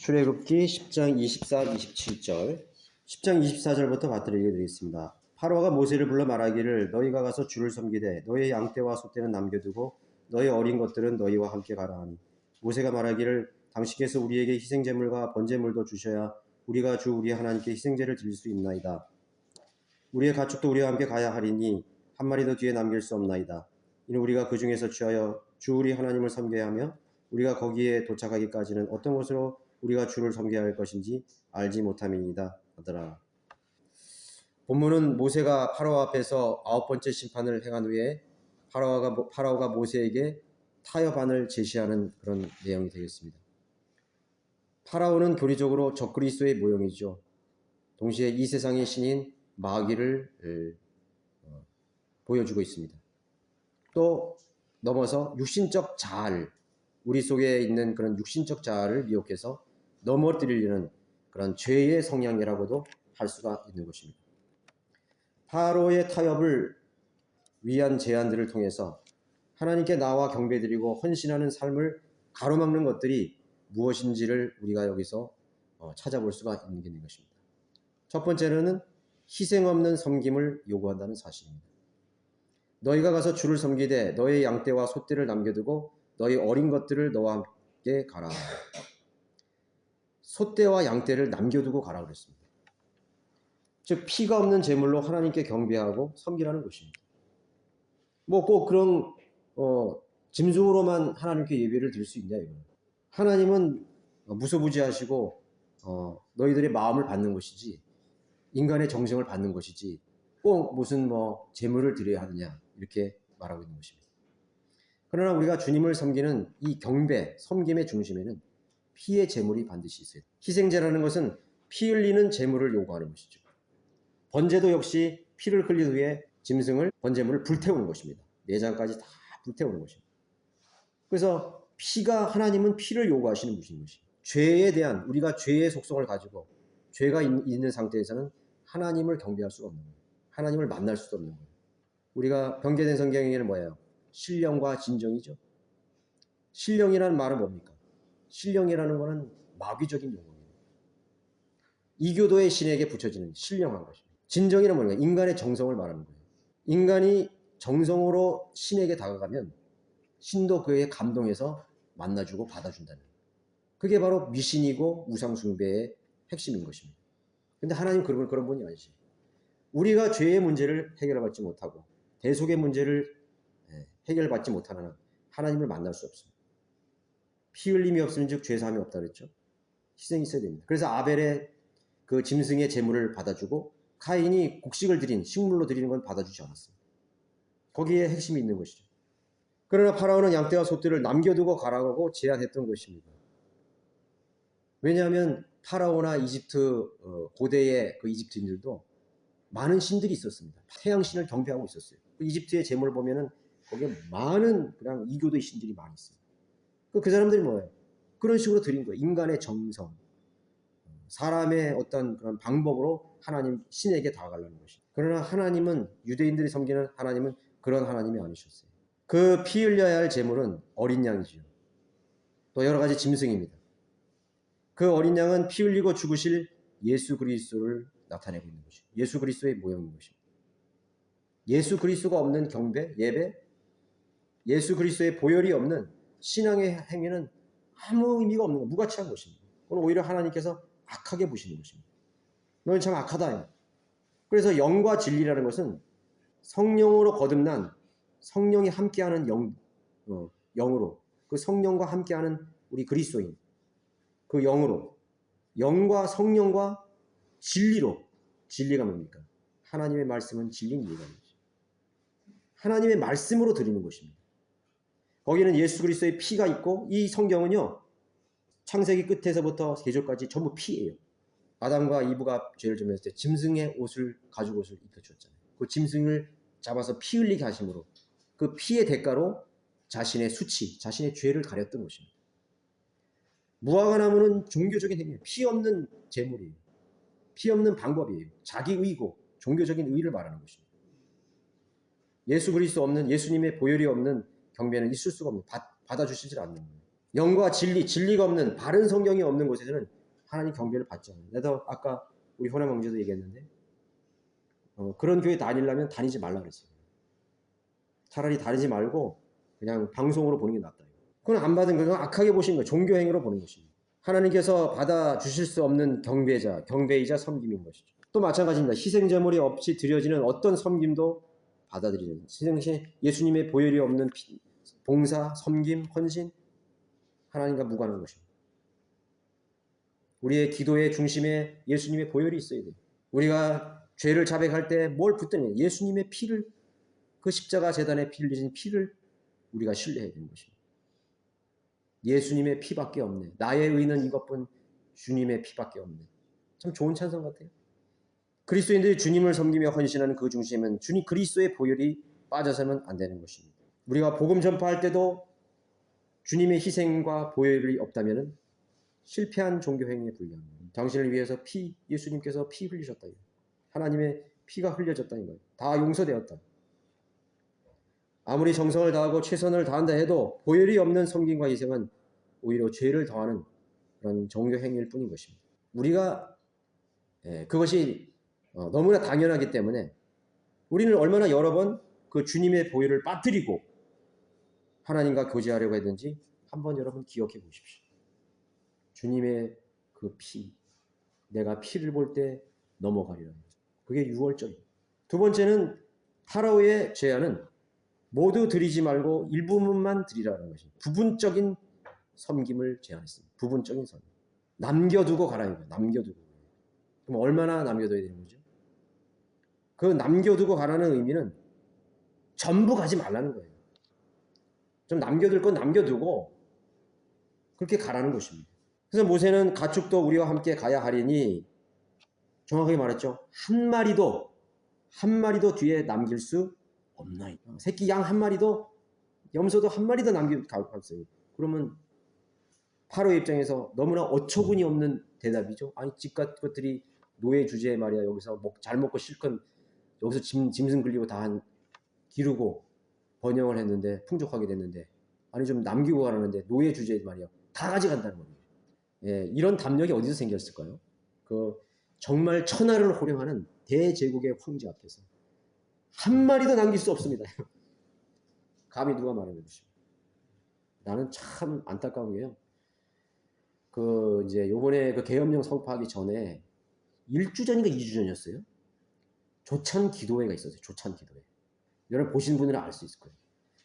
출애굽기 10장 24, 27절 10장 24절부터 받들게 되겠습니다. 파로가 모세를 불러 말하기를 너희가 가서 주를 섬기되 너희 양떼와 소떼는 남겨두고 너희 어린 것들은 너희와 함께 가라 하니 모세가 말하기를 당신께서 우리에게 희생제물과 번제물도 주셔야 우리가 주 우리 하나님께 희생제를 드릴 수 있나이다. 우리의 가축도 우리와 함께 가야 하리니 한 마리도 뒤에 남길 수 없나이다. 이는 우리가 그 중에서 취하여 주 우리 하나님을 섬겨야 하며 우리가 거기에 도착하기까지는 어떤 곳으로 우리가 주를 섬겨야 할 것인지 알지 못함이니이다 하더라. 본문은 모세가 파라오 앞에서 9번째 심판을 행한 후에 파라오가 모세에게 타협안을 제시하는 그런 내용이 되겠습니다. 파라오는 교리적으로 적그리스도의 모형이죠. 동시에 이 세상의 신인 마귀를 보여주고 있습니다. 또 넘어서 육신적 자아를, 우리 속에 있는 그런 육신적 자아를 미혹해서 넘어뜨리려는 그런 죄의 성향이라고도 할 수가 있는 것입니다. 파로의 타협을 위한 제안들을 통해서 하나님께 나와 경배드리고 헌신하는 삶을 가로막는 것들이 무엇인지를 우리가 여기서 찾아볼 수가 있는 것입니다. 첫 번째로는 희생 없는 섬김을 요구한다는 사실입니다. 너희가 가서 주를 섬기되 너의 양떼와 소떼를 남겨두고 너희 어린 것들을 너와 함께 가라. 소떼와 양떼를 남겨두고 가라 그랬습니다. 즉 피가 없는 제물로 하나님께 경배하고 섬기라는 것입니다. 뭐 꼭 그런 짐승으로만 하나님께 예배를 드릴 수 있냐 이거는. 하나님은 무소부지하시고 너희들의 마음을 받는 것이지 인간의 정성을 받는 것이지 꼭 무슨 제물을 드려야 하느냐 이렇게 말하고 있는 것입니다. 그러나 우리가 주님을 섬기는 이 경배, 섬김의 중심에는 피의 제물이 반드시 있어요. 희생제라는 것은 피 흘리는 제물을 요구하는 것이죠. 번제도 역시 피를 흘린 후에 짐승을, 번제물을 불태우는 것입니다. 내장까지 다 불태우는 것입니다. 그래서 하나님은 피를 요구하시는 분인 것입니다. 죄에 대한, 우리가 죄의 속성을 가지고 죄가 있는 상태에서는 하나님을 경배할 수가 없는 거예요. 하나님을 만날 수도 없는 거예요. 우리가 변개된 성경에는 뭐예요? 신령과 진정이죠. 신령이라는 말은 뭡니까? 신령이라는 것은 마귀적인 용어입니다. 이교도의 신에게 붙여지는 신령한 것입니다. 진정이란 뭐냐? 인간의 정성을 말하는 거예요. 인간이 정성으로 신에게 다가가면 신도 그에 감동해서 만나주고 받아준다는 거예요. 그게 바로 미신이고 우상숭배의 핵심인 것입니다. 근데 하나님 그런 분이 아니시죠. 우리가 죄의 문제를 해결받지 못하고 대속의 문제를 해결받지 못하는 한 하나님을 만날 수 없습니다. 피 흘림이 없으면 즉 죄사함이 없다 그랬죠. 희생이 있어야 됩니다. 그래서 아벨의 그 짐승의 제물을 받아주고 카인이 곡식을 드린, 식물로 드리는 건 받아주지 않았습니다. 거기에 핵심이 있는 것이죠. 그러나 파라오는 양떼와 소떼를 남겨두고 가라고 제안했던 것입니다. 왜냐하면 파라오나 이집트 고대의 그 이집트인들도 많은 신들이 있었습니다. 태양신을 경배하고 있었어요. 이집트의 제물을 보면은 거기에 많은 그냥 이교도의 신들이 많이 있어요. 그 사람들이 뭐예요? 그런 식으로 드린 거예요. 인간의 정성, 사람의 어떤 그런 방법으로 하나님 신에게 다가가려는 것이. 그러나 하나님은, 유대인들이 섬기는 하나님은 그런 하나님이 아니셨어요. 그 피 흘려야 할 제물은 어린 양이지요. 또 여러 가지 짐승입니다. 그 어린 양은 피 흘리고 죽으실 예수 그리스도를 나타내고 있는 것이죠. 예수 그리스도의 모형인 것입니다. 예수 그리스도가 없는 경배, 예배, 예수 그리스도의 보혈이 없는 신앙의 행위는 아무 의미가 없는 것, 무가치한 것입니다. 그건 오히려 하나님께서 악하게 보시는 것입니다. 너는 참 악하다. 그래서 영과 진리라는 것은 성령으로 거듭난 성령이 함께하는 영으로, 그 성령과 함께하는 우리 그리스도인, 그 영으로, 영과 성령과 진리로, 진리가 뭡니까? 하나님의 말씀은 진리인 이유가 있죠. 하나님의 말씀으로 드리는 것입니다. 거기는 예수 그리스도의 피가 있고, 이 성경은요, 창세기 끝에서부터 계절까지 전부 피예요. 아담과 이브가 죄를 지었을 때 짐승의 가죽 옷을 입혀주었잖아요. 그 짐승을 잡아서 피 흘리게 하심으로 그 피의 대가로 자신의 수치, 자신의 죄를 가렸던 것입니다. 무화과나무는 종교적인 행위예요. 피 없는 제물이에요. 피 없는 방법이에요. 자기 의고 종교적인 의를 말하는 것입니다. 예수 그리스도 없는, 예수님의 보혈이 없는 경배는 있을 수가 없는, 받아주시질 않는 거예요. 영과 진리, 진리가 없는 바른 성경이 없는 곳에서는 하나님 경배를 받지 않아요. 나도 아까 우리 호남 형제도 얘기했는데 그런 교회 다니려면 다니지 말라 그랬어요. 차라리 다니지 말고 그냥 방송으로 보는 게 낫다. 그건 안 받은 거는 악하게 보신 거예요. 종교행위로 보는 것입니다. 하나님께서 받아주실 수 없는 경배이자 섬김인 것이죠. 또 마찬가지입니다. 희생제물이 없이 드려지는 어떤 섬김도 받아들이는 예수님의 보혈이 없는 봉사, 섬김, 헌신 하나님과 무관한 것입니다. 우리의 기도의 중심에 예수님의 보혈이 있어야 돼요. 우리가 죄를 자백할 때 뭘 붙드냐? 예수님의 피를, 그 십자가 제단에 피 흘리신 피를 우리가 신뢰해야 되는 것입니다. 예수님의 피밖에 없네. 나의 의는 이것뿐 주님의 피밖에 없네. 참 좋은 찬송 같아요. 그리스도인들이 주님을 섬기며 헌신하는 그 중심은 주님 그리스도의 보혈이 빠져서는 안 되는 것입니다. 우리가 복음 전파할 때도 주님의 희생과 보혈이 없다면 실패한 종교 행위에 불과합니다. 당신을 위해서 예수님께서 피 흘리셨다. 하나님의 피가 흘려졌다는 거예요. 다 용서되었다. 아무리 정성을 다하고 최선을 다한다 해도 보혈이 없는 섬김과 희생은 오히려 죄를 더하는 그런 종교 행위일 뿐인 것입니다. 우리가 그것이 너무나 당연하기 때문에 우리는 얼마나 여러 번 그 주님의 보혈을 빠뜨리고 하나님과 교제하려고 했는지 한번 여러분 기억해 보십시오. 주님의 그 피, 내가 피를 볼 때 넘어가리라. 그게 유월절입니다. 두 번째는 파라오의 제안은 모두 드리지 말고 일부분만 드리라는 것입니다. 부분적인 섬김을 제안했습니다. 부분적인 섬김. 남겨두고 가라는 거예요. 남겨두고. 그럼 얼마나 남겨둬야 되는 거죠? 그 남겨두고 가라는 의미는 전부 가지 말라는 거예요. 좀 남겨둘 건 남겨두고 그렇게 가라는 것입니다. 그래서 모세는 가축도 우리와 함께 가야 하리니 정확하게 말했죠. 한 마리도 뒤에 남길 수 없나이다. 새끼 양 한 마리도, 염소도 한 마리도 남길 수 없어요. 그러면 파로의 입장에서 너무나 어처구니 없는 대답이죠. 아니 집같 것들이 노예 주제에 말이야. 여기서 잘 먹고 실컷 여기서 짐승 끌리고 다 기르고 번영을 했는데 풍족하게 됐는데 아니 좀 남기고 가라는데 노예 주제에 말이야. 다 가져간다는 겁니다. 예, 이런 담력이 어디서 생겼을까요? 그 정말 천하를 호령하는 대제국의 황제 앞에서 한 마리도 남길 수 없습니다. 감히 누가 말하는 것입니다. 나는 참 안타까운 게요. 이제 요번에 그 계엄령 선포하기 전에 1주 전인가 2주 전이었어요. 조찬 기도회가 있었어요. 조찬 기도회. 여러분 보신 분들은 알 수 있을 거예요.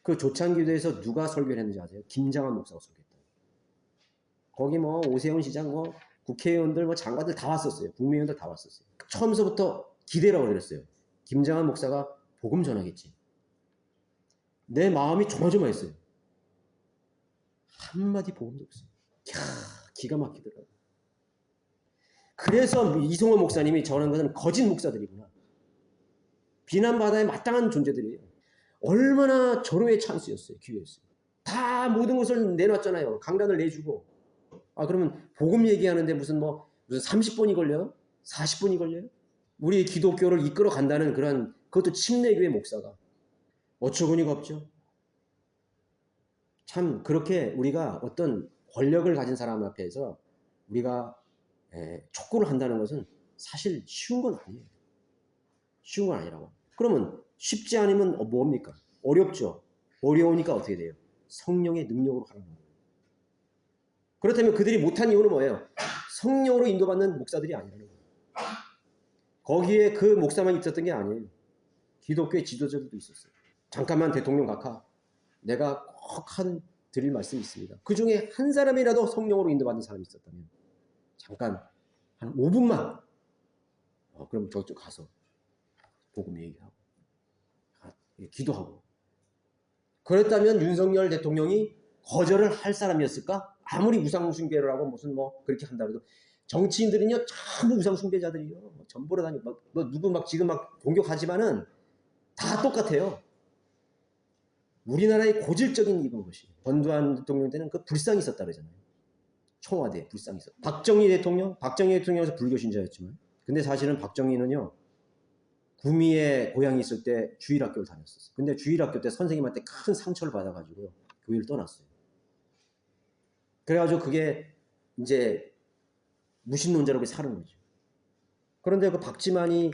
그 조찬 기도회에서 누가 설교를 했는지 아세요? 김장한 목사가 설교했다. 거기 오세훈 시장 국회의원들 장관들 다 왔었어요. 국민의원들 다 왔었어요. 처음서부터 기대라고 그랬어요. 김장한 목사가 복음 전하겠지. 내 마음이 조마조마했어요. 한마디 복음도 없어요. 기가 막히더라고요. 그래서 이성호 목사님이 저런 것은 거짓 목사들이구나. 비난받아야 마땅한 존재들이에요. 얼마나 절호의 찬스였어요. 기회였어요. 다 모든 것을 내놨잖아요. 강단을 내주고. 그러면 복음 얘기하는데 무슨 30분이 걸려요? 40분이 걸려요? 우리 기독교를 이끌어 간다는 그것도 침례교회 목사가 어처구니가 없죠. 참 그렇게 우리가 어떤 권력을 가진 사람 앞에서 우리가 촉구를 한다는 것은 사실 쉬운 건 아니에요. 쉬운 건 아니라고. 그러면 쉽지 않으면 뭡니까? 어렵죠. 어려우니까 어떻게 돼요? 성령의 능력으로 하는 거예요. 그렇다면 그들이 못한 이유는 뭐예요? 성령으로 인도받는 목사들이 아니라는 거예요. 거기에 그 목사만 있었던 게 아니에요. 기독교의 지도자들도 있었어요. 잠깐만 대통령 각하, 내가 꼭 드릴 말씀이 있습니다. 그 중에 한 사람이라도 성령으로 인도받는 사람이 있었다면 잠깐 한 5분만 그럼 저쪽 가서 복음 얘기하고 기도하고 그랬다면 윤석열 대통령이 거절을 할 사람이었을까? 아무리 우상숭배를 하고 무슨 그렇게 한다 해도 정치인들은요 전부 우상숭배자들이요. 전보러 다니고 누구 지금 공격하지만은 다 똑같아요. 우리나라의 고질적인 이건 것이 전두환 대통령 때는 그 불상이 있었다 그러잖아요. 청와대에 불상이 있었다. 박정희 대통령에서 불교 신자였지만 근데 사실은 박정희는요 구미에 고향이 있을 때 주일학교를 다녔었어요. 근데 주일학교 때 선생님한테 큰 상처를 받아가지고 교회를 떠났어요. 그래가지고 그게 이제 무신론자로 사는 거죠. 그런데 그 박지만이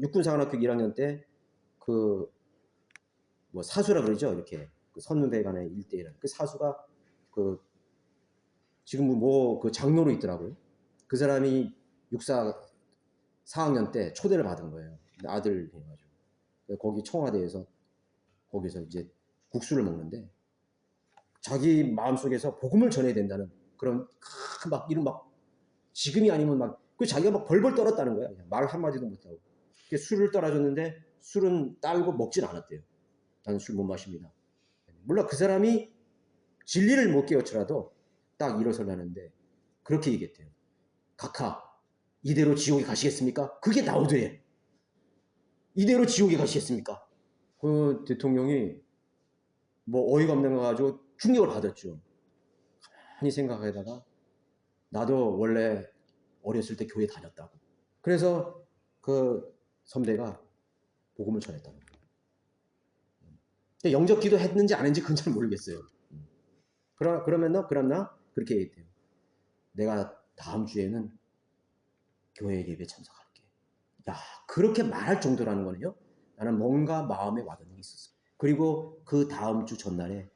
육군사관학교 1학년 때 그 뭐 사수라 그러죠. 이렇게 그 선후배간의 1대1. 그 사수가 그 지금 뭐 그 장로로 있더라고요. 그 사람이 육사 4학년 때 초대를 받은 거예요. 아들 해가지고 거기 청와대에서 거기서 이제 국수를 먹는데 자기 마음속에서 복음을 전해야 된다는 그런 막 이런 막 지금이 아니면 막 그 자기가 막 벌벌 떨었다는 거야. 말 한마디도 못하고 술을 따라줬는데 술은 딸고 먹진 않았대요. 나는 술 못 마십니다. 물론 그 사람이 진리를 못 깨우쳐라도 딱 일어서려는데 그렇게 얘기했대요. 각하 이대로 지옥에 가시겠습니까? 그게 나오대. 이대로 지옥에 가시겠습니까? 그 대통령이 뭐 어이가 없는 거 가지고 충격을 받았죠. 가만히 생각하다가 나도 원래 어렸을 때 교회 다녔다고. 그래서 그 선배가 복음을 전했다는 거예요. 영접 기도 했는지 안 했는지 그건 잘 모르겠어요. 그럼 나 그렇게 얘기해요. 내가 다음 주에는 교회 예배에 참석할게. 야, 그렇게 말할 정도라는 거는요. 나는 뭔가 마음에 와닿는 게 있었어. 그리고 그 다음 주 전날에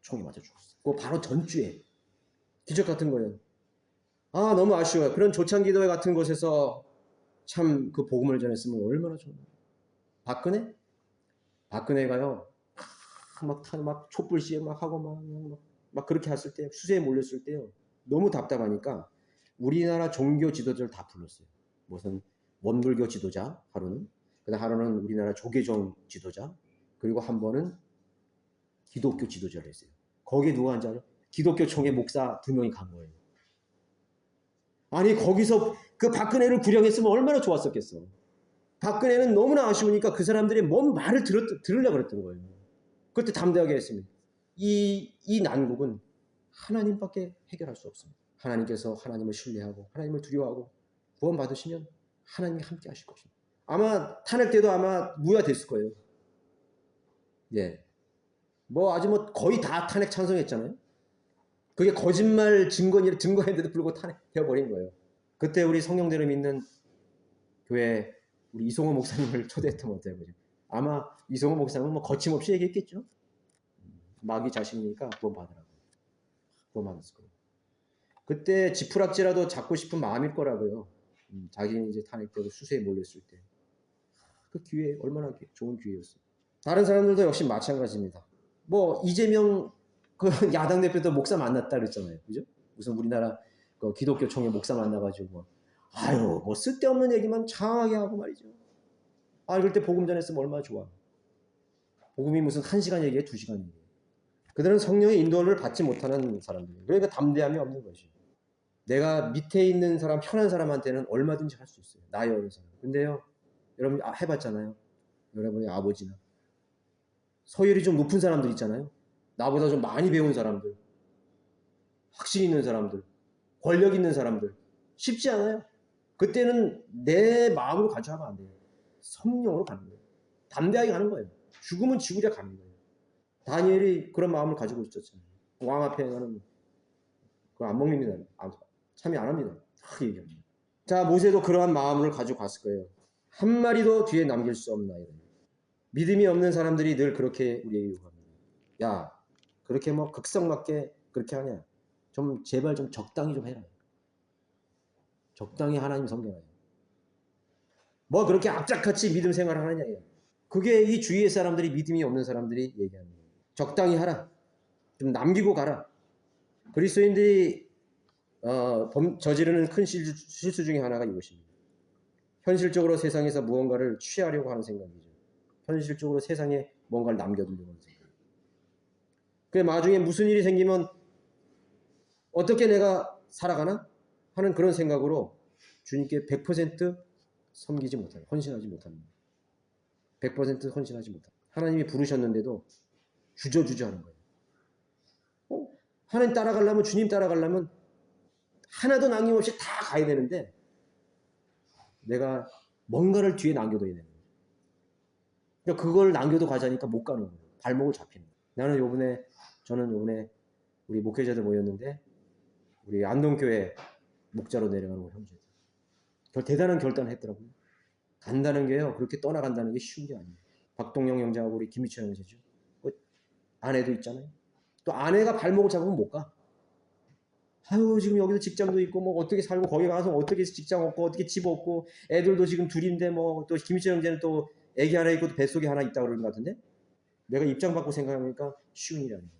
총이 맞아 죽었어. 그 바로 전주에 기적 같은 거예요. 아, 너무 아쉬워요. 그런 조창기도회 같은 곳에서 참 그 복음을 전했으면 얼마나 좋나. 박근혜가요. 막 촛불 시위 막 하고 막 그렇게 했을 때 수세에 몰렸을 때요. 너무 답답하니까 우리나라 종교 지도자를 다 불렀어요. 무슨 원불교 지도자 하루는, 그다음 하루는 우리나라 조계종 지도자, 그리고 한 번은 기독교 지도자를 했어요. 거기에 누가 앉아? 기독교 총회 목사 2명이 간 거예요. 아니 거기서 그 박근혜를 구령했으면 얼마나 좋았었겠어. 박근혜는 너무나 아쉬우니까 그 사람들이 뭔 말을 들으려고 그랬던 거예요. 그때 담대하게 했습니다. 이 난국은 하나님밖에 해결할 수 없습니다. 하나님께서 하나님을 신뢰하고 하나님을 두려워하고 구원 받으시면 하나님이 함께 하실 것입니다. 아마 탄핵 때도 아마 무효됐을 거예요. 예. 뭐 아주 뭐 거의 다 탄핵 찬성했잖아요. 그게 거짓말 증거했는데도 불구하고 탄핵되어 버린 거예요. 그때 우리 성령대로 믿는 교회 우리 이송호 목사님을 초대했던 것 같아요. 아마 이송호 목사님은 뭐 거침없이 얘기했겠죠. 마귀 자식이니까 구원 받으라고. 구원 받았을 거예요. 그때 지푸락지라도 잡고 싶은 마음일 거라고요. 자기는 이제 탄핵되고 수세에 몰렸을 때. 그 기회 얼마나 좋은 기회였어요. 다른 사람들도 역시 마찬가지입니다. 뭐 이재명 그 야당 대표도 목사 만났다 그랬잖아요. 그죠? 무슨 우리나라 그 기독교 총회 목사 만나가지고 뭐 아유 뭐 쓸데없는 얘기만 장하게 하고 말이죠. 아 이럴 때 복음 전했으면 얼마나 좋아. 복음이 무슨 1시간 얘기해 2시간 얘기해. 그들은 성령의 인도를 받지 못하는 사람들이에요. 그러니까 담대함이 없는 것이에요. 내가 밑에 있는 사람 편한 사람한테는 얼마든지 할 수 있어요. 나이 어린 사람. 근데요 여러분 해봤잖아요. 여러분의 아버지나 서열이 좀 높은 사람들 있잖아요. 나보다 좀 많이 배운 사람들, 확신 있는 사람들, 권력 있는 사람들 쉽지 않아요. 그때는 내 마음으로 가져가면 안 돼요. 성령으로 가는 거예요. 담대하게 가는 거예요. 죽으면 지구려 가는 거예요. 다니엘이 그런 마음을 가지고 있었잖아요. 왕 앞에 가는 그거 안 먹습니다. 참여 안 합니다. 다 얘기합니다. 자, 모세도 그러한 마음을 가지고 갔을 거예요. 한 마리도 뒤에 남길 수 없나이다. 믿음이 없는 사람들이 늘 그렇게 우리에게 요구합니다. 야, 그렇게 뭐 극성맞게 그렇게 하냐? 좀 제발 좀 적당히 좀 해라. 적당히 하나님 섬겨라요. 뭐 그렇게 악착같이 믿음 생활을 하느냐. 그게 이 주위의 사람들이 믿음이 없는 사람들이 얘기하는 거예요. 적당히 하라. 좀 남기고 가라. 그리스도인들이 저지르는 큰 실수 중에 하나가 이것입니다. 현실적으로 세상에서 무언가를 취하려고 하는 생각이죠. 현실적으로 세상에 뭔가를 남겨두려고 하는 생각. 그 나중에 무슨 일이 생기면 어떻게 내가 살아가나 하는 그런 생각으로 주님께 100% 섬기지 못하는, 헌신하지 못합니다. 100% 헌신하지 못합니다. 하나님이 부르셨는데도 주저주저 하는 거예요. 하나님 따라가려면, 주님 따라가려면 하나도 남김없이 다 가야 되는데 내가 뭔가를 뒤에 남겨둬야 되는 거예요. 그러니까 그걸 남겨도 가자니까 못 가는 거예요. 발목을 잡히는 거예요. 저는 요번에 우리 목회자들 모였는데 우리 안동교회 목자로 내려가는 형제들. 대단한 결단을 했더라고요. 간다는 게요. 그렇게 떠나간다는 게 쉬운 게 아니에요. 박동영 형제하고 우리 김희철 형제죠. 아내도 있잖아요. 또 아내가 발목을 잡으면 못 가. 아유 지금 여기서 직장도 있고 뭐 어떻게 살고 거기 가서 어떻게 직장 얻고 어떻게 집 얻고 애들도 지금 둘인데 뭐 또 김희철 형제는 또 애기 하나 있고 뱃속에 하나 있다고 그러는 것 같은데 내가 입장 받고 생각하니까 쉬운 일이 아니에요.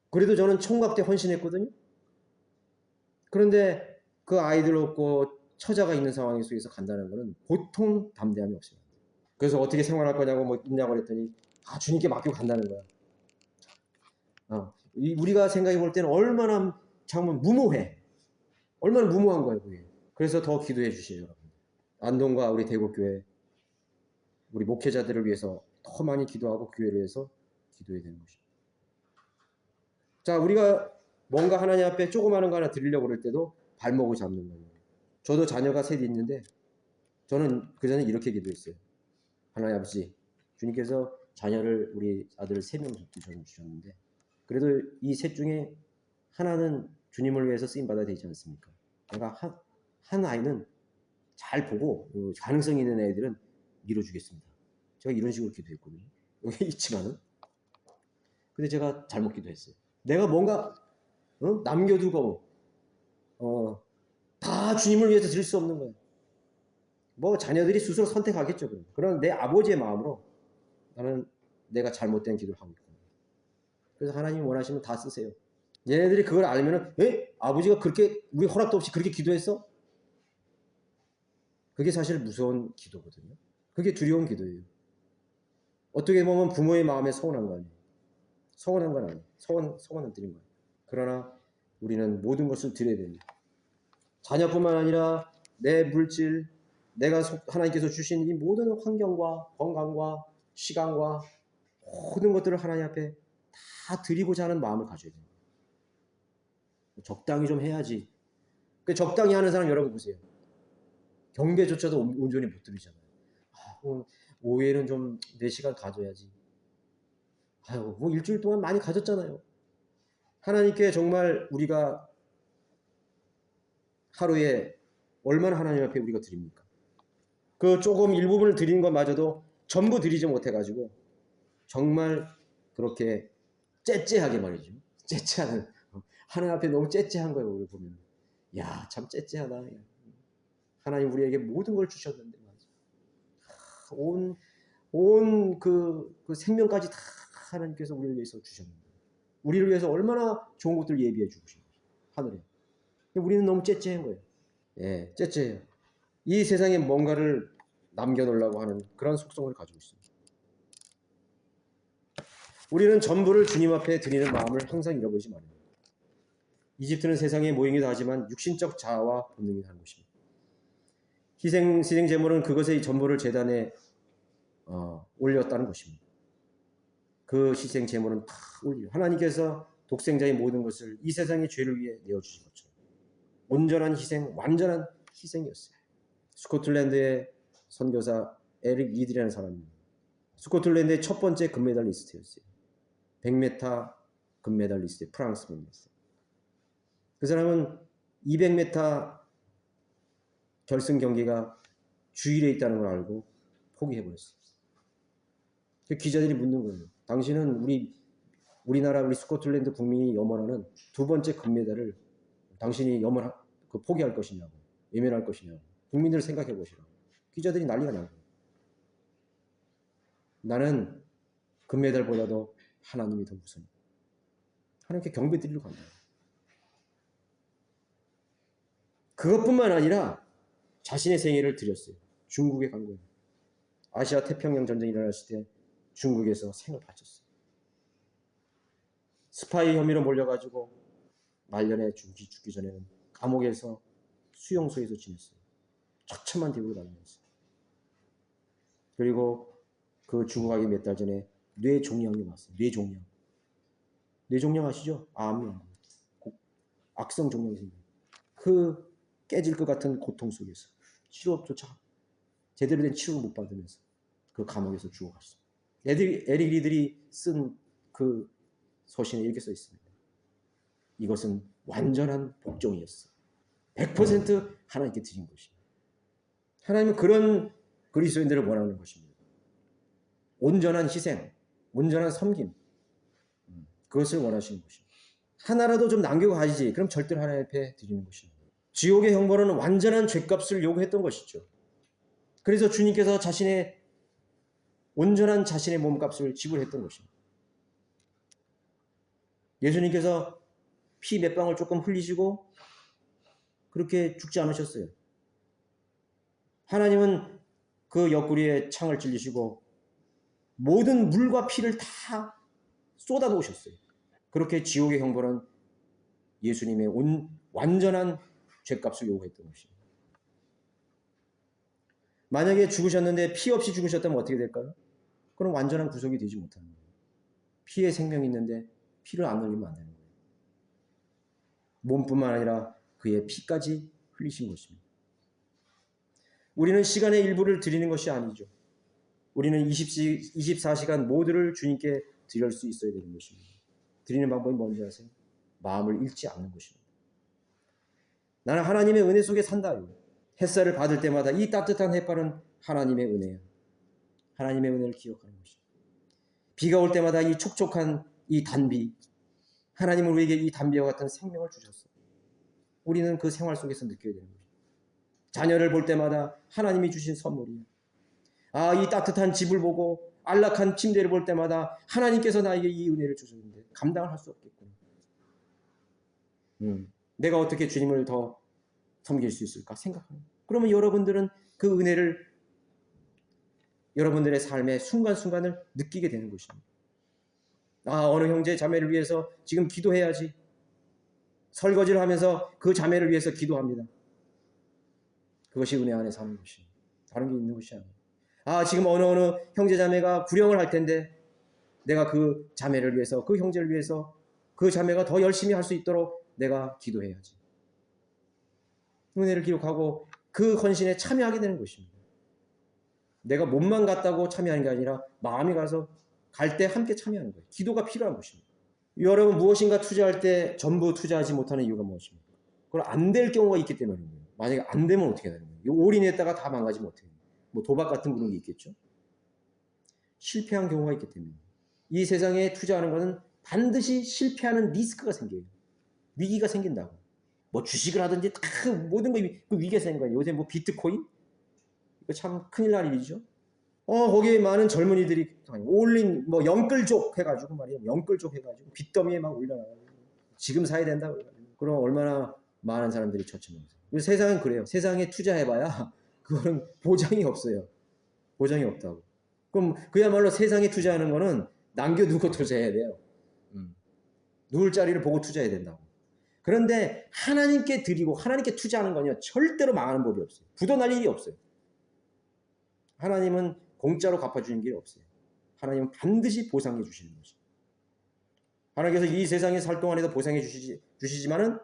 그래도 저는 총각 때 헌신했거든요. 그런데 그 아이들 없고 처자가 있는 상황 속에서 간다는 것은 보통 담대함이 없어요. 그래서 어떻게 생활할 거냐고 뭐 있냐고 그랬더니 주님께 맡기고 간다는 거야. 우리가 생각해 볼 때는 얼마나 정말 무모해. 얼마나 무모한 거예요, 그게. 그래서 더 기도해 주시죠, 여러분. 안동과 우리 대구교회, 우리 목회자들을 위해서 더 많이 기도하고 교회를 위해서 기도해야 되는 것입니다. 자, 우리가 뭔가 하나님 앞에 조그마한 거 하나 드리려고 그럴 때도 발목을 잡는 거예요. 저도 자녀가 셋 있는데 저는 그 전에 이렇게 기도했어요. 하나님 아버지, 주님께서 자녀를 우리 아들 3명 주셨는데 그래도 이 셋 중에 하나는 주님을 위해서 쓰임받아야 되지 않습니까? 내가 한 아이는 잘 보고 가능성이 있는 애들은 밀어주겠습니다. 제가 이런 식으로 기도했거든요. 여기 있지만은. 근데 제가 잘못 기도했어요. 내가 뭔가 남겨두고 다 주님을 위해서 드릴 수 없는 거예요. 뭐 자녀들이 스스로 선택하겠죠. 그러나 내 아버지의 마음으로 나는 내가 잘못된 기도를 하고 있고 그래서 하나님이 원하시면 다 쓰세요. 얘네들이 그걸 알면은 아버지가 그렇게 우리 허락도 없이 그렇게 기도했어? 그게 사실 무서운 기도거든요. 그게 두려운 기도예요. 어떻게 보면 부모의 마음에 서운한 거 아니에요. 서운한 건 아니에요. 서운은 드린 거예요. 그러나 우리는 모든 것을 드려야 됩니다. 자녀뿐만 아니라 내 물질, 내가 하나님께서 주신 이 모든 환경과 건강과 시간과 모든 것들을 하나님 앞에 다 드리고자 하는 마음을 가져야 됩니다. 적당히 좀 해야지. 그 적당히 하는 사람 여러분 보세요. 경배조차도 온전히 못 드리잖아요. 오후에는 좀 4시간 가져야지. 뭐 일주일 동안 많이 가졌잖아요. 하나님께 정말 우리가 하루에 얼마나 하나님 앞에 우리가 드립니까? 그 조금 일부분을 드리는 것마저도 전부 드리지 못해가지고 정말 그렇게 째째하게 말이죠. 째째하는 하나님 앞에 너무 째째한 거예요. 우리 보면 야, 참 째째하다. 하나님 우리에게 모든 걸 주셨는데 온 그 생명까지 다 하나님께서 우리를 위해서 주셨는데 우리를 위해서 얼마나 좋은 것들을 예비해 주신 거죠. 하늘에. 우리는 너무 째째한 거예요. 예, 째째해요. 이 세상에 뭔가를 남겨놓으려고 하는 그런 속성을 가지고 있습니다. 우리는 전부를 주님 앞에 드리는 마음을 항상 잃어버리지 말아야 합니다. 이집트는 세상의 모형이다 하지만 육신적 자아와 본능이 다른 것입니다. 희생 제물은 그것의 전부를 제단에 올렸다는 것입니다. 그 희생 제물은 다 올려. 하나님께서 독생자의 모든 것을 이 세상의 죄를 위해 내어주신 것처럼 온전한 희생, 완전한 희생이었어요. 스코틀랜드의 선교사 에릭 리드라는 사람입니다. 스코틀랜드의 첫 번째 금메달리스트였어요. 100m 금메달리스트, 프랑스 분이었어요. 그 사람은 200m 결승 경기가 주일에 있다는 걸 알고 포기해버렸어요. 기자들이 묻는 거예요. 당신은 우리나라 우리 스코틀랜드 국민이 염원하는 2번째 금메달을 당신이 포기할 것이냐고, 외면할 것이냐고. 국민들을 생각해 보시라고. 기자들이 난리가 나요. 나는 금메달보다도 하나님이 더 우선이다. 하나님께 경배 드리러 간다. 그것뿐만 아니라 자신의 생애를 드렸어요. 중국에 간 거예요. 아시아 태평양 전쟁이 일어났을 때 중국에서 생을 바쳤어요. 스파이 혐의로 몰려가지고 말년에 죽기 전에는 감옥에서 수용소에서 지냈어요. 처참한 대우를 받으면서. 그리고 그 죽어가기 몇 달 전에 뇌종양이 왔어요. 뇌종양 아시죠? 암이요. 악성 종양이 생겨요. 그 깨질 것 같은 고통 속에서 치료조차 제대로 된 치료를 못 받으면서 그 감옥에서 죽어갔어요. 에릭 리들이 쓴 그 서신에 이렇게 써 있습니다. 이것은 완전한 복종이었어. 100% 하나님께 드린 것입니다. 하나님은 그런 그리스도인들을 원하는 것입니다. 온전한 희생, 온전한 섬김, 그것을 원하시는 것입니다. 하나라도 좀 남겨가지지, 그럼 절대로 하나님 앞에 드리는 것입니다. 지옥의 형벌은 완전한 죄값을 요구했던 것이죠. 그래서 주님께서 자신의 온전한 자신의 몸값을 지불했던 것입니다. 예수님께서 피 몇 방울 조금 흘리시고 그렇게 죽지 않으셨어요. 하나님은 그 옆구리에 창을 찔리시고 모든 물과 피를 다 쏟아놓으셨어요. 그렇게 지옥의 형벌은 예수님의 완전한 죄값을 요구했던 것입니다. 만약에 죽으셨는데 피 없이 죽으셨다면 어떻게 될까요? 그럼 완전한 구속이 되지 못하는 거예요. 피에 생명이 있는데 피를 안 흘리면 안 되는 거예요. 몸뿐만 아니라 그의 피까지 흘리신 것입니다. 우리는 시간의 일부를 드리는 것이 아니죠. 우리는 24시간 모두를 주님께 드릴 수 있어야 되는 것입니다. 드리는 방법이 뭔지 아세요? 마음을 잃지 않는 것입니다. 나는 하나님의 은혜 속에 산다요. 햇살을 받을 때마다 이 따뜻한 햇발은 하나님의 은혜예요. 하나님의 은혜를 기억하는 것입니다. 비가 올 때마다 이 촉촉한 이 단비, 하나님은 우리에게 이 단비와 같은 생명을 주셨어요. 우리는 그 생활 속에서 느껴야 되는 것입니다. 자녀를 볼 때마다 하나님이 주신 선물이에요. 이 따뜻한 집을 보고 안락한 침대를 볼 때마다 하나님께서 나에게 이 은혜를 주셨는데 감당을 할 수 없겠구나. 내가 어떻게 주님을 더 섬길 수 있을까 생각합니다. 그러면 여러분들은 그 은혜를 여러분들의 삶의 순간순간을 느끼게 되는 것입니다. 어느 형제 자매를 위해서 지금 기도해야지. 설거지를 하면서 그 자매를 위해서 기도합니다. 그것이 은혜 안에 사는 것입니다. 다른 게 있는 것이 아니에요. 지금 어느 형제 자매가 구령을 할 텐데 내가 그 자매를 위해서, 그 형제를 위해서 그 자매가 더 열심히 할 수 있도록 내가 기도해야지. 은혜를 기록하고 그 헌신에 참여하게 되는 것입니다. 내가 몸만 갔다고 참여하는 게 아니라 마음이 가서 갈 때 함께 참여하는 거예요. 기도가 필요한 것입니다. 여러분 무엇인가 투자할 때 전부 투자하지 못하는 이유가 무엇입니까? 그건 안 될 경우가 있기 때문입니다. 만약에 안 되면 어떻게 되는 거예요? 올인했다가 다 망가지면 어떻게 돼요? 뭐 도박 같은 그런 게 있겠죠. 실패한 경우가 있기 때문입니다. 이 세상에 투자하는 것은 반드시 실패하는 리스크가 생겨요. 위기가 생긴다고. 뭐 주식을 하든지 다 모든 거 그 위기가 생긴 거예요. 요새 뭐 비트코인? 이거 참 큰일 날 일이죠. 거기에 많은 젊은이들이 올린 뭐 영끌족 해가지고 말이에요. 영끌족 해가지고 빚더미에 막 올려놔가지고 지금 사야 된다. 그럼 얼마나 많은 사람들이 처치하면서. 세상은 그래요. 세상에 투자해봐야 그거는 보장이 없어요. 보장이 없다고. 그럼 그야말로 세상에 투자하는 거는 남겨두고 투자해야 돼요. 누울 자리를 보고 투자해야 된다고. 그런데 하나님께 드리고 하나님께 투자하는 건요 절대로 망하는 법이 없어요. 부도날 일이 없어요. 하나님은 공짜로 갚아주는 길이 없어요. 하나님은 반드시 보상해 주시는 것입니다. 하나님께서 이 세상에 살 동안에도 보상해 주시지만은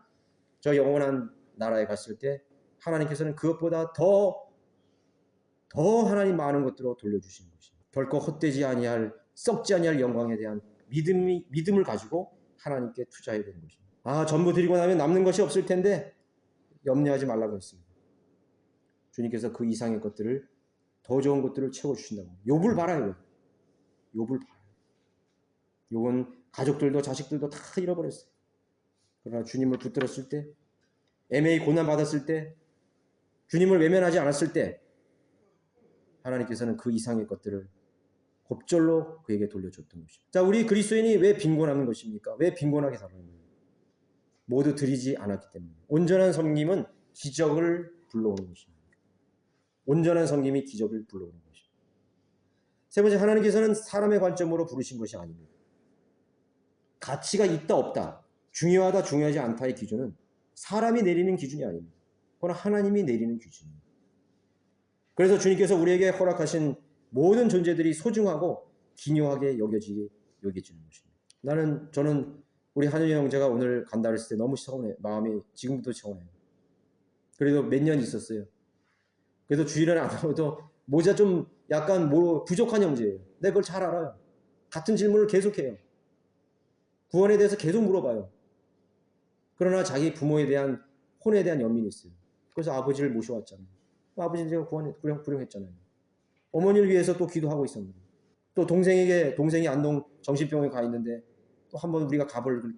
저 영원한 나라에 갔을 때 하나님께서는 그것보다 더 하나님 많은 것들로 돌려주시는 것입니다. 결코 헛되지 아니할 썩지 아니할 영광에 대한 믿음을 가지고 하나님께 투자해야 되는 것입니다. 전부 드리고 나면 남는 것이 없을 텐데 염려하지 말라고 했습니다. 주님께서 그 이상의 것들을 더 좋은 것들을 채워주신다고. 욥을 봐라요. 욥을 봐요. 욥은 가족들도 자식들도 다 잃어버렸어요. 그러나 주님을 붙들었을 때, 애매히 고난받았을 때, 주님을 외면하지 않았을 때 하나님께서는 그 이상의 것들을 곱절로 그에게 돌려줬던 것입니다. 자, 우리 그리스도인이 왜 빈곤한 것입니까? 왜 빈곤하게 살아가는 거예요? 모두 드리지 않았기 때문에. 온전한 섬김은 기적을 불러오는 것입니다. 온전한 섬김이 기적을 불러오는 것입니다. 세 번째, 하나님께서는 사람의 관점으로 부르신 것이 아닙니다. 가치가 있다 없다, 중요하다 중요하지 않다의 기준은 사람이 내리는 기준이 아닙니다. 그건 하나님이 내리는 기준입니다. 그래서 주님께서 우리에게 허락하신 모든 존재들이 소중하고 기묘하게 여겨지는 것입니다. 저는 우리 한윤희 형제가 오늘 간다 그랬을 때 너무 서운해요. 마음이 지금부터 서운해요. 그래도 몇 년 있었어요. 그래서 주일은 안 하고도 모자 좀 약간 부족한 형제예요. 내가 그걸 잘 알아요. 같은 질문을 계속해요. 구원에 대해서 계속 물어봐요. 그러나 자기 부모에 대한 혼에 대한 연민이 있어요. 그래서 아버지를 모셔왔잖아요. 아버지는 제가 구원에 불행했잖아요. 어머니를 위해서 또 기도하고 있었는데, 또 동생이 안동 정신병원에 가 있는데 또 한번 우리가 가볼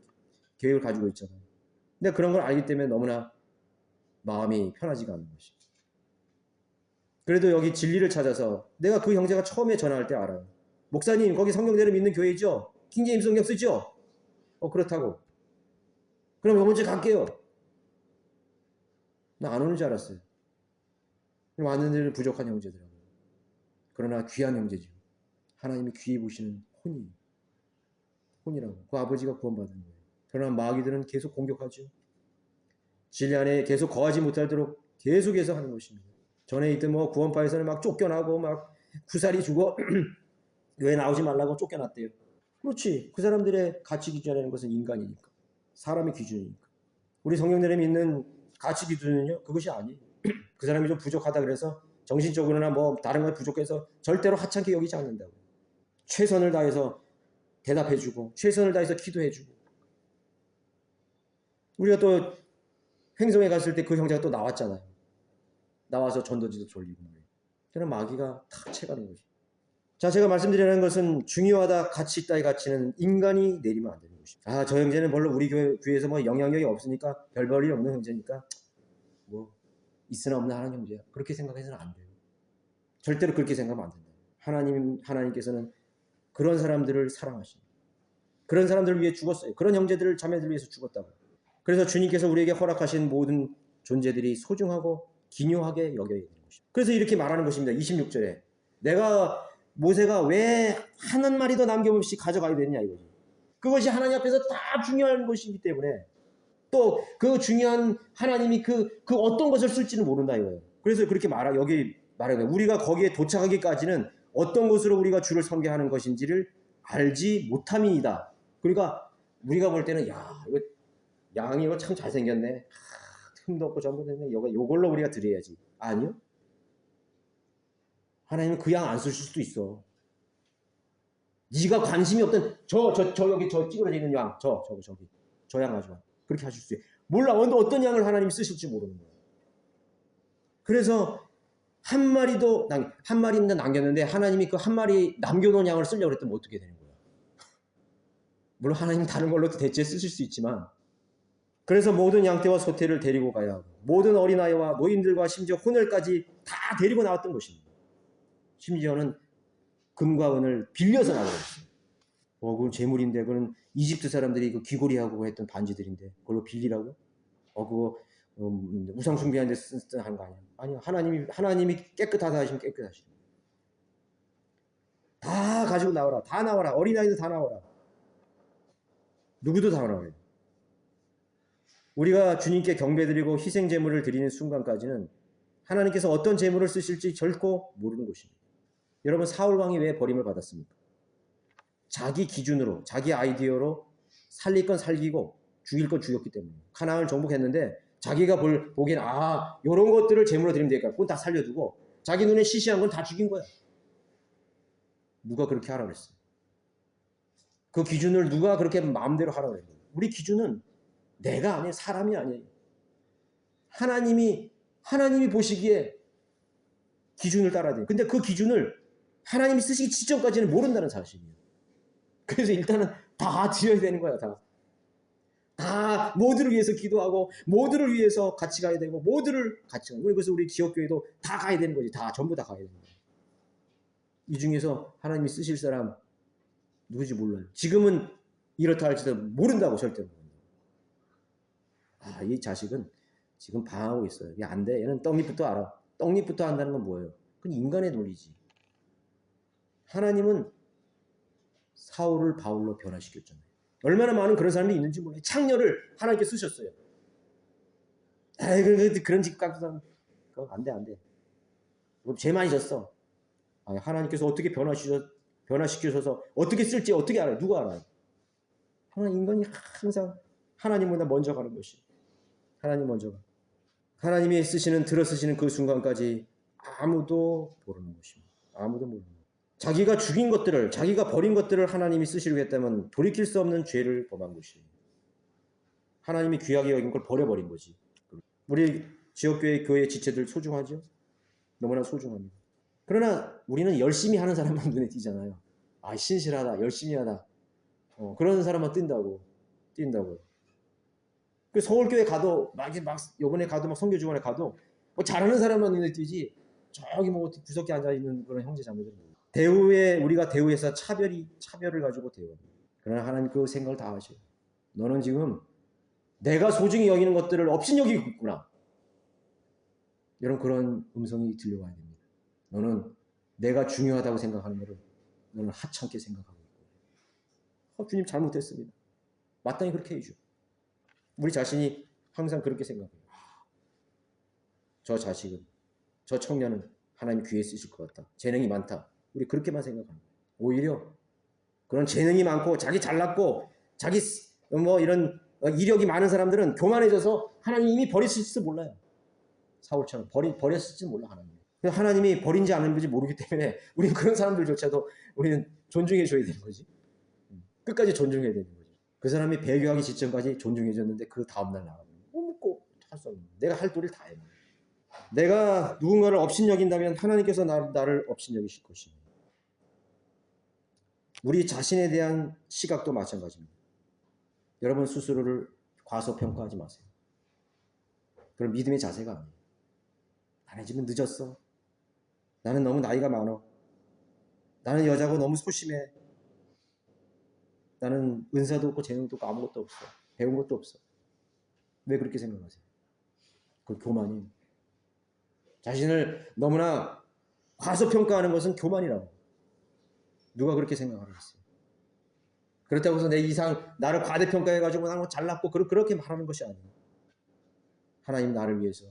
계획을 가지고 있잖아요. 근데 그런 걸 알기 때문에 너무나 마음이 편하지가 않는 것이죠. 그래도 여기 진리를 찾아서 내가 그 형제가 처음에 전화할 때 알아요. 목사님, 거기 성경대로 믿는 교회죠? 킹제임스 성경 쓰죠? 그렇다고. 그럼 이번 주에 갈게요. 나 안 오는 줄 알았어요. 왔는 데는 부족한 형제더라고요. 그러나 귀한 형제죠. 하나님이 귀히 보시는 혼이라고. 그 아버지가 구원받은 거예요. 그러나 마귀들은 계속 공격하죠. 진리 안에 계속 거하지 못하도록 계속해서 하는 것입니다. 전에 있던 구원파에서는 막 쫓겨나고 막 구살이 주고 왜 나오지 말라고 쫓겨났대요. 그렇지. 그 사람들의 가치 기준이라는 것은 인간이니까. 사람의 기준이니까. 우리 성경대로 믿는 가치 기준은요, 그것이 아니에요. 그 사람이 좀 부족하다 그래서 정신적으로나 다른 걸 부족해서 절대로 하찮게 여기지 않는다고. 최선을 다해서 대답해주고 최선을 다해서 기도해주고. 우리가 또 횡성에 갔을 때 그 형제가 또 나왔잖아요. 나와서 전도지도 졸리고 말이에요. 그런 마귀가 탁 채가는 거죠. 자, 제가 말씀드리는 것은 중요하다, 가치 있다의 가치는 인간이 내리면 안 되는 것입니다. 저 형제는 별로 우리 교회에서 영향력이 없으니까 별 볼일 없는 형제니까 있으나 없나 하는 형제야. 그렇게 생각해서는 안 돼요. 절대로 그렇게 생각하면 안 된다. 하나님께서는 그런 사람들을 사랑하십니다. 그런 사람들을 위해 죽었어요. 그런 형제들을 자매들을 위해서 죽었다고. 그래서 주님께서 우리에게 허락하신 모든 존재들이 소중하고 기묘하게 여겨야 되는 것입니다. 그래서 이렇게 말하는 것입니다. 26절에 모세가 왜 한 마리도 남김없이 가져가야 되느냐 이거지. 그것이 하나님 앞에서 다 중요한 것이기 때문에 또 그 중요한 하나님이 그 어떤 것을 쓸지는 모른다 이거예요. 그래서 그렇게 여기 말하는 거예요. 우리가 거기에 도착하기까지는 어떤 것으로 우리가 주를 섬겨하는 것인지를 알지 못함이다. 그러니까 우리가 볼 때는 양이 이거 참 잘생겼네. 흠도 없고 전부 됐네. 요걸로 우리가 드려야지. 아니요. 하나님은 그 양 안 쓰실 수도 있어. 네가 관심이 없던 여기 찌그러져 있는 양, 저 양 가져와. 그렇게 하실 수 있어요. 몰라. 어떤 양을 하나님이 쓰실지 모르는 거예요. 그래서 한 마리는 남겼는데 하나님이 그 한 마리 남겨놓은 양을 쓰려고 그랬더니 어떻게 되는 거야? 물론 하나님은 다른 걸로 대체 쓰실 수 있지만, 그래서 모든 양떼와 소떼를 데리고 가야 하고 모든 어린아이와 노인들과 심지어 혼혈까지 다 데리고 나왔던 것입니다. 심지어는 금과 은을 빌려서 나왔어요. 그건 재물인데, 그건 이집트 사람들이 그 귀고리하고 했던 반지들인데 그걸로 빌리라고? 그거 우상 숭배하는 데 쓰는 거 아니야? 아니요. 하나님이 깨끗하다 하시면 깨끗하시죠. 다 가지고 나와라. 다 나와라. 어린아이도 다 나와라. 누구도 다 나와라. 우리가 주님께 경배드리고 희생 제물을 드리는 순간까지는 하나님께서 어떤 제물을 쓰실지 결코 모르는 것입니다. 여러분, 사울 왕이 왜 버림을 받았습니까? 자기 기준으로, 자기 아이디어로 살릴 건 살리고 죽일 건 죽였기 때문에. 가나안을 정복했는데 자기가 보기엔 이런 것들을 제물로 드리면 되니까 그건 다 살려두고 자기 눈에 시시한 건 다 죽인 거야. 누가 그렇게 하라고 그랬어요? 그 기준을 누가 그렇게 마음대로 하라고 그랬어요? 우리 기준은 내가 아니에요. 사람이 아니에요. 하나님이 보시기에 기준을 따라야 돼요. 근데 그 기준을 하나님이 쓰시기 직전까지는 모른다는 사실이에요. 그래서 일단은 다 지어야 되는 거야. 다 모두를 위해서 기도하고 모두를 위해서 같이 가야 되고 모두를 같이 가고, 그래서 우리 지역교회도 다 가야 되는 거지. 전부 다 가야 되는 거야. 이 중에서 하나님이 쓰실 사람 누구지 몰라요. 지금은 이렇다 할지도 모른다고 절대로. 이 자식은 지금 방황하고 있어요. 이게 안 돼. 얘는 떡잎부터 알아. 떡잎부터 안다는 건 뭐예요? 그건 인간의 논리지. 하나님은 사울을 바울로 변화시켰잖아요. 얼마나 많은 그런 사람이 있는지 몰라요. 창녀를 하나님께 쓰셨어요. 그런 직각도 안 돼. 죄 많이 졌어. 하나님께서 어떻게 변화시키셔서 어떻게 쓸지 어떻게 알아요? 누가 알아요? 인간이 항상 하나님보다 먼저 가는 것이. 하나님 먼저 가. 하나님이 들어쓰시는 그 순간까지 아무도 모르는 것입니다. 아무도 모르는 거예요. 자기가 죽인 것들을, 자기가 버린 것들을 하나님이 쓰시려고 했다면 돌이킬 수 없는 죄를 범한 것이에요. 하나님이 귀하게 여긴 걸 버려버린 거지. 우리 지역교회 교회 지체들 소중하죠? 너무나 소중합니다. 그러나 우리는 열심히 하는 사람만 눈에 띄잖아요. 아, 신실하다, 열심히 하다. 그런 사람만 뛴다고요. 그 서울교회 가도 요번에 가도 막 선교주간에 가도 뭐 잘하는 사람만 눈에 띄지. 저기 뭐 구석에 앉아 있는 그런 형제 자매들은 대우에 우리가 대우에서 차별을 가지고 대우합니다. 그러나 하나님 그 생각을 다 하셔요. 너는 지금 내가 소중히 여기는 것들을 업신여기고 있구나. 이런 그런 음성이 들려와야 됩니다. 너는 내가 중요하다고 생각하는 것을 너는 하찮게 생각하고 있고. 주님 잘못했습니다. 마땅히 그렇게 해줘. 우리 자신이 항상 그렇게 생각해요. 저 자식은, 저 청년은 하나님 귀에 쓰실 것 같다. 재능이 많다. 우리 그렇게만 생각합니다. 오히려 그런 재능이 많고 자기 잘났고 자기 뭐 이런 이력이 많은 사람들은 교만해져서 하나님 이미 버리실지도 몰라요. 사울처럼 버렸을지 몰라 하나님. 하나님이 버린지 안 버린지 모르기 때문에 우리는 그런 사람들조차도 우리는 존중해줘야 되는 거지. 끝까지 존중해야 되는 거지. 그 사람이 배교하기 직전까지 존중해줬는데 그 다음날 나가면 묻고 할 수 없는. 내가 할 도리를 다 해. 내가 누군가를 업신여긴다면 하나님께서 나를 업신여기실 것입니다. 우리 자신에 대한 시각도 마찬가지입니다. 여러분 스스로를 과소평가하지 마세요. 그런 믿음의 자세가 아니에요. 나는 지금 늦었어. 나는 너무 나이가 많아. 나는 여자고 너무 소심해. 나는 은사도 없고 재능도 없고 아무것도 없어. 배운 것도 없어. 왜 그렇게 생각하세요? 그 교만이에요. 자신을 너무나 과소평가하는 것은 교만이라고. 누가 그렇게 생각하겠어요? 그렇다고 해서 내 이상 나를 과대평가해가지고 나는 잘났고 그렇게 말하는 것이 아니에요. 하나님 나를 위해서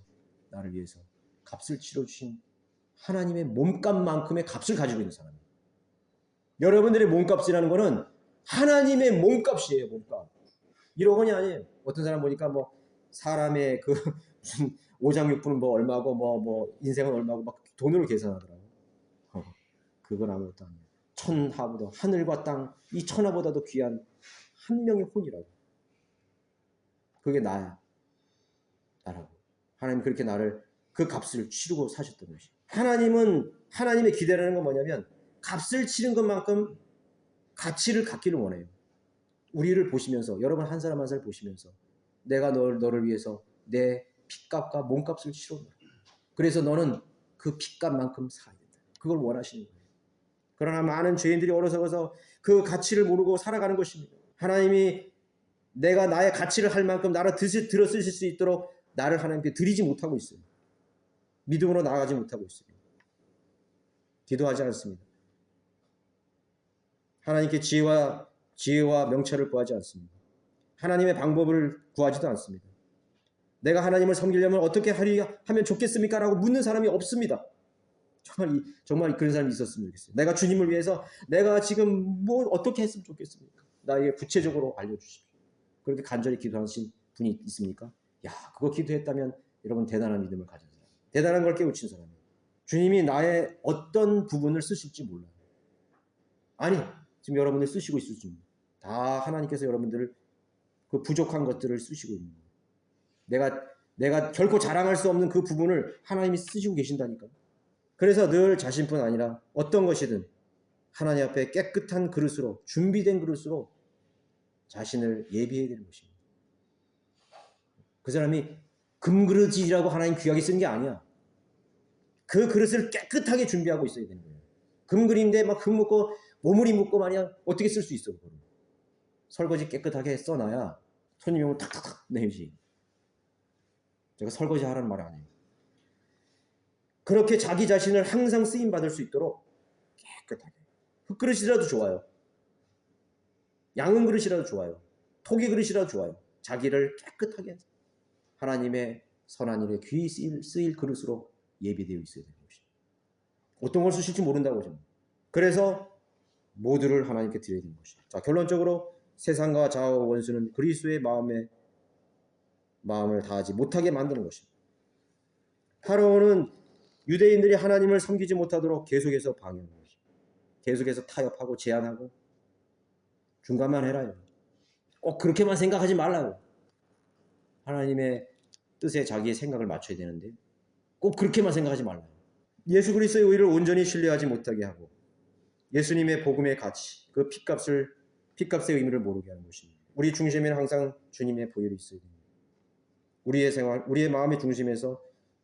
값을 치러주신 하나님의 몸값만큼의 값을 가지고 있는 사람이에요. 여러분들의 몸값이라는 거는 하나님의 몸값이에요. 몸값. 1억 원이 아니에요. 어떤 사람 보니까 뭐 사람의 그 무슨 오장육부는 뭐 얼마고 뭐 인생은 얼마고 막 돈으로 계산하더라고. 그건 아무것도 아니에요. 천하보다 하늘과 땅 이 천하보다도 귀한 한 명의 혼이라고. 그게 나야. 나라고. 하나님 그렇게 나를 그 값을 치르고 사셨던 것이. 하나님의 기대라는 건 뭐냐면 값을 치른 것만큼 가치를 갖기를 원해요. 우리를 보시면서 여러분 한 사람 한 사람 보시면서 내가 너를 위해서 내 핏값과 몸값을 치렀노라. 그래서 너는 그 핏값만큼 살아야 된다. 그걸 원하시는 거예요. 그러나 많은 죄인들이 어리석어서 그 가치를 모르고 살아가는 것입니다. 하나님이 내가 나의 가치를 할 만큼 나를 들어 쓰실 수 있도록 나를 하나님께 드리지 못하고 있어요. 믿음으로 나아가지 못하고 있어요. 기도하지 않습니다. 하나님께 지혜와 명철을 구하지 않습니다. 하나님의 방법을 구하지도 않습니다. 내가 하나님을 섬기려면 어떻게 하면 좋겠습니까? 라고 묻는 사람이 없습니다. 정말 그런 사람이 있었으면 좋겠어요. 내가 주님을 위해서 내가 지금 뭐 어떻게 했으면 좋겠습니까? 나에게 구체적으로 알려주십시오. 그렇게 간절히 기도하신 분이 있습니까? 그거 기도했다면 여러분 대단한 믿음을 가진 사람, 대단한 걸 깨우친 사람이에요. 주님이 나의 어떤 부분을 쓰실지 몰라요. 아니, 지금 여러분들 쓰시고 있을지 몰라요. 다 하나님께서 여러분들을 그 부족한 것들을 쓰시고 있는 거예요. 내가 결코 자랑할 수 없는 그 부분을 하나님이 쓰시고 계신다니까요. 그래서 늘 자신뿐 아니라 어떤 것이든 하나님 앞에 깨끗한 그릇으로, 준비된 그릇으로 자신을 예비해야 되는 것입니다. 그 사람이 금그릇이라고 하나님 귀하게 쓴 게 아니야. 그 그릇을 깨끗하게 준비하고 있어야 되는 거예요. 금그릇인데 막 금 묻고 오물이 묻고 말이야. 어떻게 쓸 수 있어? 그거를. 설거지 깨끗하게 써놔야 손님이 오면 탁탁탁 내지. 제가 설거지 하라는 말이 아니에요. 그렇게 자기 자신을 항상 쓰임받을 수 있도록 깨끗하게. 흙그릇이라도 좋아요. 양은 그릇이라도 좋아요. 토기 그릇이라도 좋아요. 자기를 깨끗하게 하나님의 선한 일에 귀히 쓰일 그릇으로 예비되어 있어야 되는 것입니다. 어떤 걸 쓰실지 모른다고 저는. 그래서 모두를 하나님께 드려야 되는 것입니다. 자, 결론적으로 세상과 자아와 원수는 그리스도의 마음을 다하지 못하게 만드는 것입니다. 파라오는 유대인들이 하나님을 섬기지 못하도록 계속해서 방해하는 것입니다. 계속해서 타협하고 제한하고 중간만 해라요. 꼭 그렇게만 생각하지 말라고. 하나님의 뜻에 자기의 생각을 맞춰야 되는데 꼭 그렇게만 생각하지 말라요. 예수 그리스도의 의를 온전히 신뢰하지 못하게 하고 예수님의 복음의 가치, 그 핏값의 의미를 모르게 하는 것입니다. 우리 중심에는 항상 주님의 보혈이 있어야 됩니다. 우리의 생활, 우리의 마음의 중심에서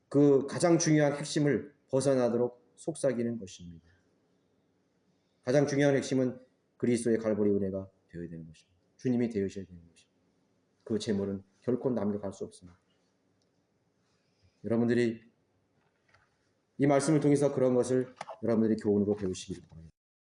그 가장 중요한 핵심을 벗어나도록 속삭이는 것입니다. 가장 중요한 핵심은 그리스도의 갈보리 은혜가 되어야 되는 것입니다. 주님이 되어셔야 되는 것입니다. 그 재물은 결코 남겨갈 수 없습니다. 여러분들이 이 말씀을 통해서 그런 것을 여러분들이 교훈으로 배우시길 바랍니다.